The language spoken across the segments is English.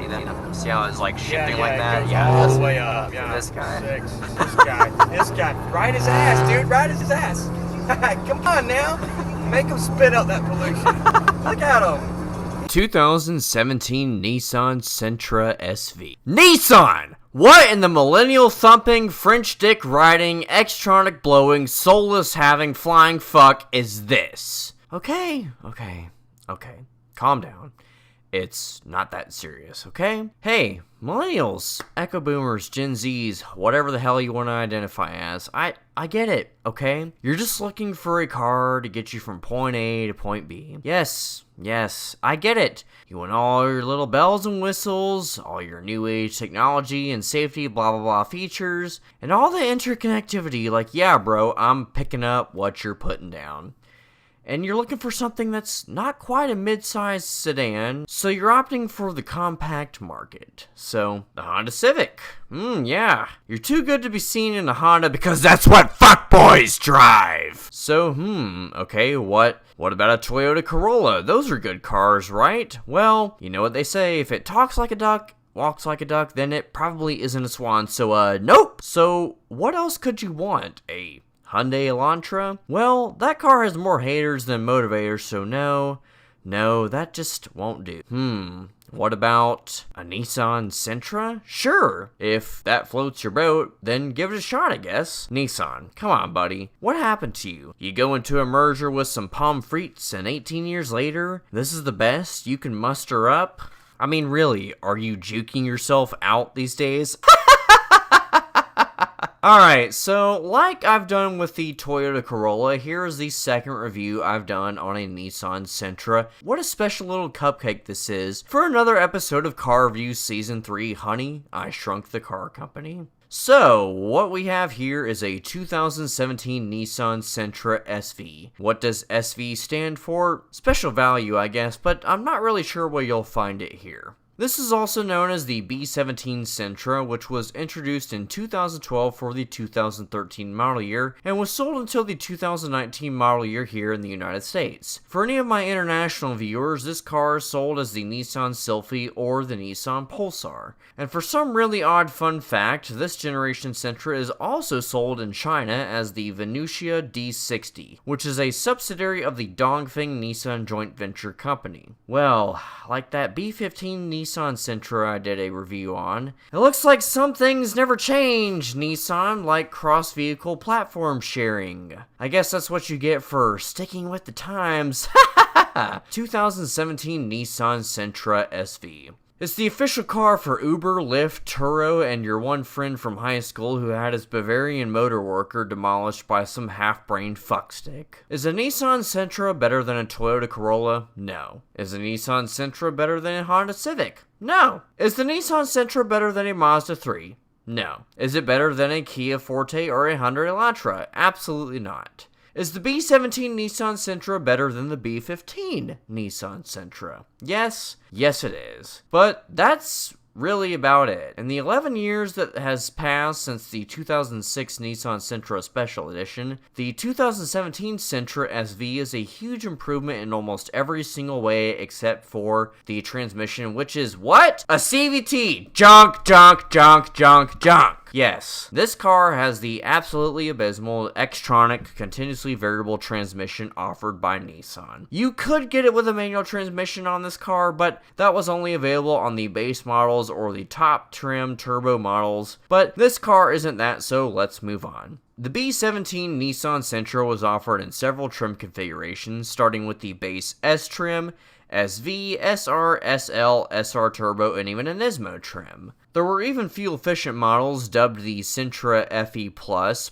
me then? See how it's like shifting yeah, like that? it goes Yeah, all this, the way up. Yeah. this guy. 6. This guy. Right his ass, dude. Right his ass. Come on now. Make him spit out that pollution. Look at him. 2017 Nissan Sentra SV. Nissan! What in the millennial thumping, French dick riding, Xtronic blowing, soulless having, flying fuck is this? Okay. Calm down. It's not that serious, okay? Hey, millennials, echo boomers, Gen Zs, whatever the hell you want to identify as, I get it, okay? You're just looking for a car to get you from point A to point B. Yes, I get it. You want all your little bells and whistles, all your new age technology and safety blah blah blah features, and all the interconnectivity like, yeah bro, I'm picking up what you're putting down. And you're looking for something that's not quite a mid-sized sedan, so you're opting for the compact market. So, the Honda Civic. Yeah. You're too good to be seen in a Honda because that's what fuckboys drive! So, okay, what about a Toyota Corolla? Those are good cars, right? Well, you know what they say, if it talks like a duck, walks like a duck, then it probably isn't a swan, so, nope! So, what else could you want? A Hyundai Elantra? Well, that car has more haters than motivators, so no, that just won't do. What about a Nissan Sentra? Sure, if that floats your boat, then give it a shot, I guess. Nissan, come on, buddy. What happened to you? You go into a merger with some pommes frites, and 18 years later, this is the best you can muster up? I mean, really, are you juking yourself out these days? Alright, so like I've done with the Toyota Corolla, here is the second review I've done on a Nissan Sentra. What a special little cupcake this is for another episode of CaReviews Season 3, Honey, I Shrunk the Car Company. So, what we have here is a 2017 Nissan Sentra SV. What does SV stand for? Special value, I guess, but I'm not really sure where you'll find it here. This is also known as the B17 Sentra, which was introduced in 2012 for the 2013 model year, and was sold until the 2019 model year here in the United States. For any of my international viewers, this car is sold as the Nissan Sylphy or the Nissan Pulsar. And for some really odd fun fact, this generation Sentra is also sold in China as the Venucia D60, which is a subsidiary of the Dongfeng Nissan joint venture company. Well, like that B15 Nissan Sentra I did a review on, it looks like some things never change, Nissan, like cross-vehicle platform sharing. I guess that's what you get for sticking with the times. 2017 Nissan Sentra SV. It's the official car for Uber, Lyft, Turo, and your one friend from high school who had his Bavarian motor worker demolished by some half-brained fuckstick. Is a Nissan Sentra better than a Toyota Corolla? No. Is a Nissan Sentra better than a Honda Civic? No. Is the Nissan Sentra better than a Mazda 3? No. Is it better than a Kia Forte or a Hyundai Elantra? Absolutely not. Is the B17 Nissan Sentra better than the B15 Nissan Sentra? Yes it is. But that's really about it. In the 11 years that has passed since the 2006 Nissan Sentra Special Edition, the 2017 Sentra SV is a huge improvement in almost every single way except for the transmission, which is what? A CVT! Junk! Yes, this car has the absolutely abysmal Xtronic continuously variable transmission offered by Nissan. You could get it with a manual transmission on this car, but that was only available on the base models or the top trim turbo models, but this car isn't that, so let's move on. The B17 Nissan Sentra was offered in several trim configurations, starting with the base S trim, SV, SR, SL, SR Turbo, and even a Nismo trim. There were even fuel-efficient models dubbed the Sentra FE+,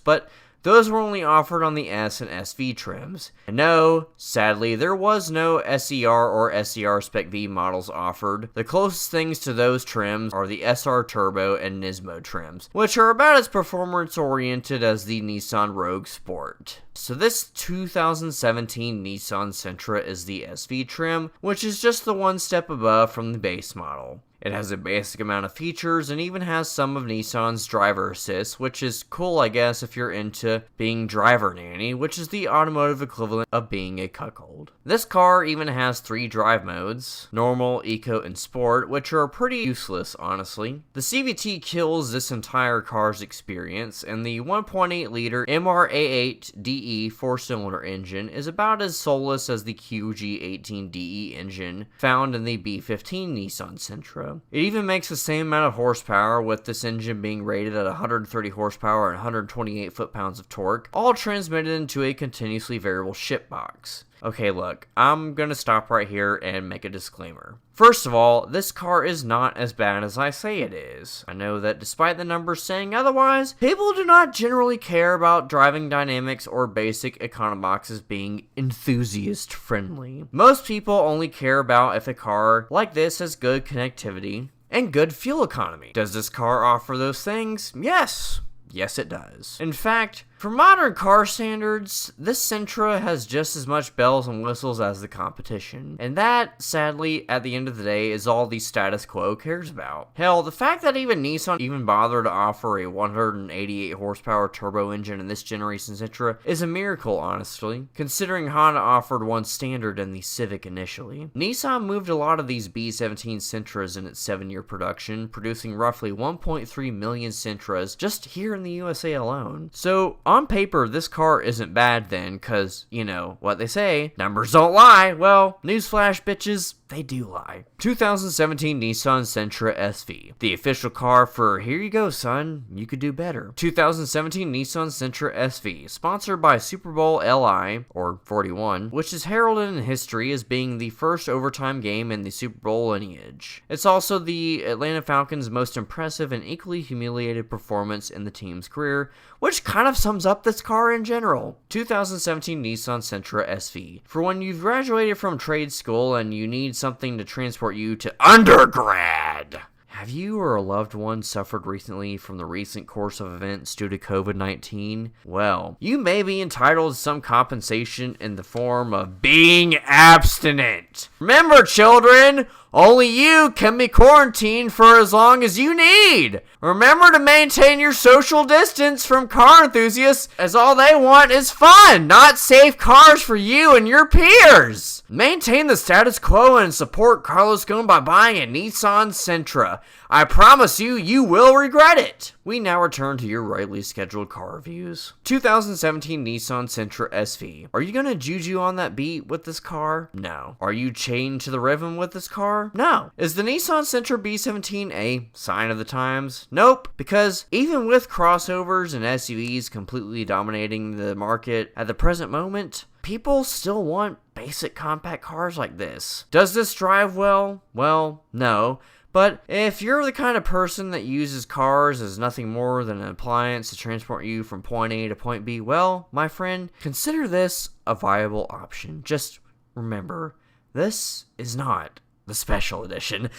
but those were only offered on the S and SV trims. And no, sadly, there was no SER or SER Spec V models offered. The closest things to those trims are the SR Turbo and Nismo trims, which are about as performance-oriented as the Nissan Rogue Sport. So this 2017 Nissan Sentra is the SV trim, which is just the one step above from the base model. It has a basic amount of features and even has some of Nissan's driver assist, which is cool, I guess, if you're into being driver nanny, which is the automotive equivalent of being a cuckold. This car even has 3 drive modes, normal, eco, and sport, which are pretty useless, honestly. The CVT kills this entire car's experience, and the 1.8-liter MR-A8DE 4-cylinder engine is about as soulless as the QG18DE engine found in the B15 Nissan Sentra. It even makes the same amount of horsepower, with this engine being rated at 130 horsepower and 128 foot-pounds of torque, all transmitted into a continuously variable ship box. Okay, look, I'm gonna stop right here and make a disclaimer. First of all, this car is not as bad as I say it is. I know that despite the numbers saying otherwise, people do not generally care about driving dynamics or basic econoboxes being enthusiast-friendly. Most people only care about if a car like this has good connectivity and good fuel economy. Does this car offer those things? Yes. Yes, it does. In fact, for modern car standards, this Sentra has just as much bells and whistles as the competition. And that, sadly, at the end of the day, is all the status quo cares about. Hell, the fact that even Nissan even bothered to offer a 188 horsepower turbo engine in this generation Sentra is a miracle, honestly, considering Honda offered one standard in the Civic initially. Nissan moved a lot of these B17 Sentras in its 7-year production, producing roughly 1.3 million Sentras just here in the USA alone. So, on paper, this car isn't bad then, cause, you know, what they say, numbers don't lie. Well, newsflash bitches, they do lie. 2017 Nissan Sentra SV. The official car for, here you go son, you could do better. 2017 Nissan Sentra SV, sponsored by Super Bowl LI, or 41, which is heralded in history as being the first overtime game in the Super Bowl lineage. It's also the Atlanta Falcons' most impressive and equally humiliated performance in the team's career, which kind of sums up this car in general. 2017 Nissan Sentra SV. For when you've graduated from trade school and you need something to transport you to undergrad. Have you or a loved one suffered recently from the recent course of events due to COVID-19? Well, you may be entitled to some compensation in the form of being abstinent. Remember, children, only you can be quarantined for as long as you need. Remember to maintain your social distance from car enthusiasts, as all they want is fun, not safe cars for you and your peers. Maintain the status quo and support Carlos Ghosn by buying a Nissan Sentra. I promise you, you will regret it. We now return to your rightly scheduled car reviews. 2017 Nissan Sentra SV. Are you gonna juju on that beat with this car? No. Are you chained to the rhythm with this car? No. Is the Nissan Sentra B17 a sign of the times? Nope. Because even with crossovers and SUVs completely dominating the market at the present moment, people still want basic compact cars like this. Does this drive well? Well, no. But if you're the kind of person that uses cars as nothing more than an appliance to transport you from point A to point B, well, my friend, consider this a viable option. Just remember, this is not the special edition.